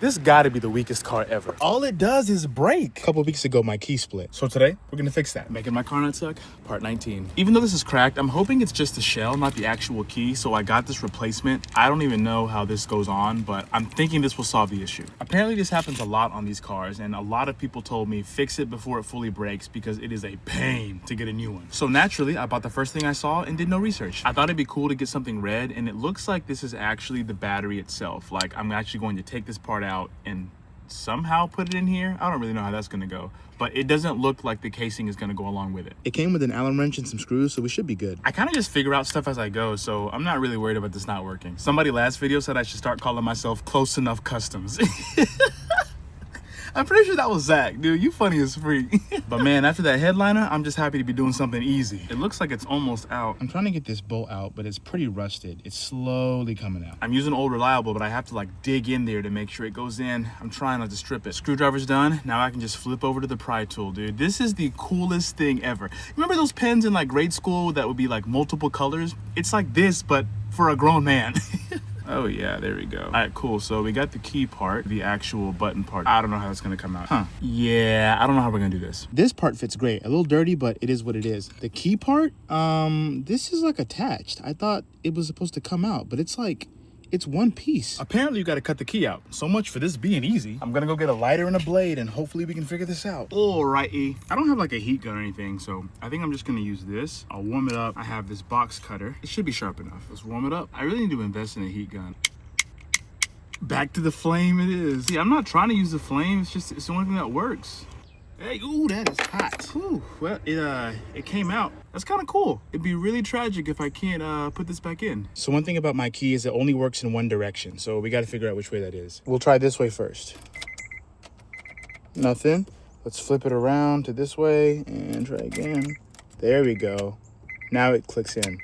This gotta be the weakest car ever. All it does is brake. A couple weeks ago, my key split. So today, we're gonna fix that. Making my car not suck, part 19. Even though this is cracked, I'm hoping it's just the shell, not the actual key. So I got this replacement. I don't even know how this goes on, but I'm thinking this will solve the issue. Apparently this happens a lot on these cars, and a lot of people told me fix it before it fully breaks because it is a pain to get a new one. So naturally, I bought the first thing I saw and did no research. I thought it'd be cool to get something red, and it looks like this is actually the battery itself. Like I'm actually going to take this part out and somehow put it in here. I don't really know how that's gonna go, but it doesn't look like the casing is gonna go along with it. It came with an Allen wrench and some screws, so we should be good. I kind of just figure out stuff as I go, so I'm not really worried about this not working. Somebody last video said I should start calling myself Close Enough Customs. I'm pretty sure that was Zach, dude. You funny as freak. But man, after that headliner, I'm just happy to be doing something easy. It looks like it's almost out. I'm trying to get this bolt out, but it's pretty rusted. It's slowly coming out. I'm using Old Reliable, but I have to like dig in there to make sure it goes in. I'm trying not to strip it. Screwdriver's done. Now I can just flip over to the pry tool, dude. This is the coolest thing ever. Remember those pens in like grade school that would be like multiple colors? It's like this, but for a grown man. Oh yeah, there we go. All right, cool. So we got the key part, the actual button part. I don't know how that's gonna come out. Yeah, I don't know how we're gonna do this. This part fits great. A little dirty, but it is what it is. The key part, this is like attached. I thought it was supposed to come out, but it's like, it's one piece. Apparently you gotta cut the key out. So much for this being easy. I'm gonna go get a lighter and a blade and hopefully we can figure this out. Alrighty. I don't have like a heat gun or anything, so I think I'm just gonna use this. I'll warm it up. I have this box cutter. It should be sharp enough. Let's warm it up. I really need to invest in a heat gun. Back to the flame it is. See, I'm not trying to use the flame. It's just, it's the only thing that works. Hey, ooh, that is hot. Ooh, well, it came out. That's kind of cool. It'd be really tragic if I can't put this back in. So one thing about my key is it only works in one direction. So we got to figure out which way that is. We'll try this way first. Nothing. Let's flip it around to this way and try again. There we go. Now it clicks in.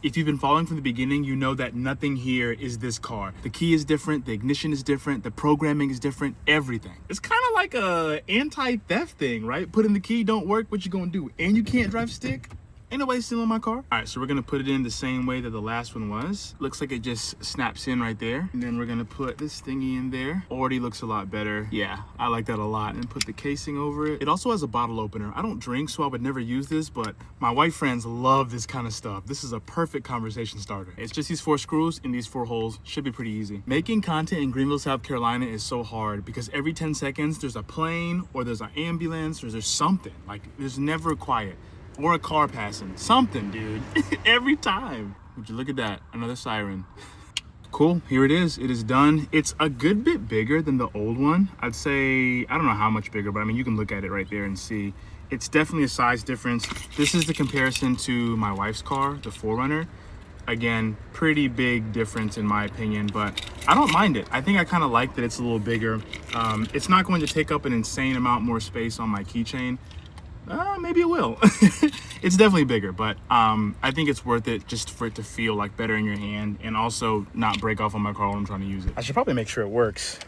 If you've been following from the beginning, you know that nothing here is this car. The key is different, the ignition is different, the programming is different, everything. It's kind of like a anti-theft thing, right? Put in the key, don't work, what you gonna do? And you can't drive stick? Ain't nobody stealing my car. All right, so we're gonna put it in the same way that the last one was. Looks like it just snaps in right there. And then we're gonna put this thingy in there. Already looks a lot better. Yeah, I like that a lot. And put the casing over it. It also has a bottle opener. I don't drink, so I would never use this, but my white friends love this kind of stuff. This is a perfect conversation starter. It's just these 4 screws in these 4 holes. Should be pretty easy. Making content in Greenville, South Carolina is so hard because every 10 seconds, there's a plane or there's an ambulance or there's something. Like, there's never quiet. Or a car passing. Something, dude. Every time. Would you look at that? Another siren. Cool, here it is. It is done. It's a good bit bigger than the old one. I'd say, I don't know how much bigger, but I mean, you can look at it right there and see. It's definitely a size difference. This is the comparison to my wife's car, the 4Runner. Again, pretty big difference in my opinion, but I don't mind it. I think I kind of like that it's a little bigger. It's not going to take up an insane amount more space on my keychain. Maybe it will. It's definitely bigger, but I think it's worth it just for it to feel like better in your hand and also not break off on my car when I'm trying to use it. I should probably make sure it works.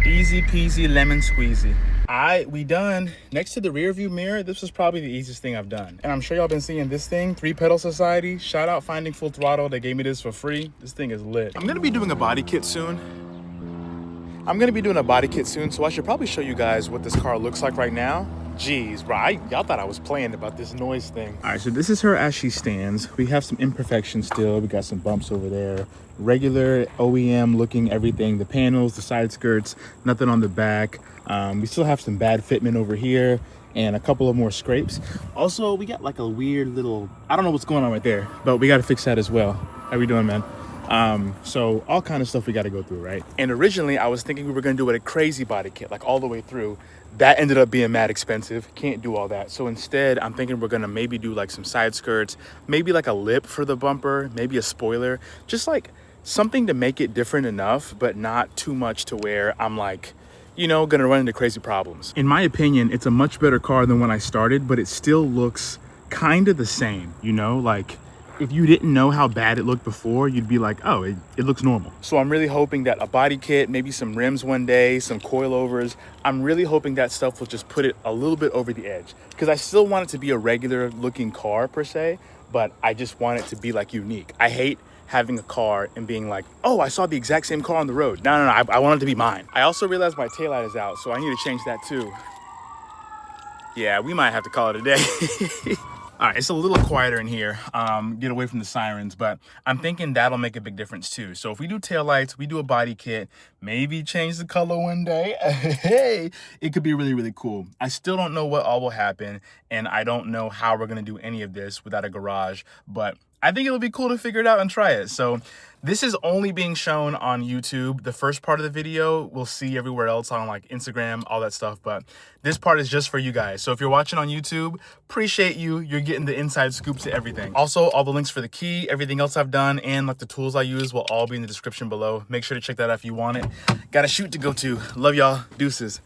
Easy peasy lemon squeezy. We done. Next to the rear view mirror, this was probably the easiest thing I've done. And I'm sure y'all been seeing this thing, 3 Pedal Society. Shout out Finding Full Throttle. They gave me this for free. This thing is lit. I'm gonna be doing a body kit soon. So I should probably show you guys what this car looks like right now. Jeez, bro, y'all thought I was playing about this noise thing. All right, so this is her as she stands. We have some imperfections still. We got some bumps over there. Regular OEM looking everything. The panels, the side skirts, nothing on the back. We still have some bad fitment over here and a couple of more scrapes. Also, we got like a weird little, I don't know what's going on right there, but we got to fix that as well. How we doing, man? So all kind of stuff we got to go through, right? And originally I was thinking we were going to do it a crazy body kit, like all the way through. That ended up being mad expensive. Can't do all that. So instead, I'm thinking we're going to maybe do like some side skirts, maybe like a lip for the bumper, maybe a spoiler, just like something to make it different enough, but not too much to where I'm like, you know, gonna run into crazy problems. In my opinion, it's a much better car than when I started, but it still looks kind of the same, you know, like if you didn't know how bad it looked before, you'd be like, oh, it looks normal. So I'm really hoping that a body kit, maybe some rims one day, some coilovers, I'm really hoping that stuff will just put it a little bit over the edge, because I still want it to be a regular looking car per se, but I just want it to be like unique. I hate having a car and being like, oh, I saw the exact same car on the road. No, I want it to be mine. I also realized my taillight is out, so I need to change that too. Yeah, we might have to call it a day. All right, it's a little quieter in here, get away from the sirens, but I'm thinking that'll make a big difference too. So if we do taillights, we do a body kit, maybe change the color one day, hey, it could be really, really cool. I still don't know what all will happen, and I don't know how we're gonna do any of this without a garage, but I think it'll be cool to figure it out and try it. So this is only being shown on YouTube. The first part of the video we'll see everywhere else on like Instagram, all that stuff. But this part is just for you guys. So if you're watching on YouTube, appreciate you. You're getting the inside scoop to everything. Also, all the links for the key, everything else I've done, and like the tools I use will all be in the description below. Make sure to check that out if you want it. Got a shoot to go to. Love y'all. Deuces.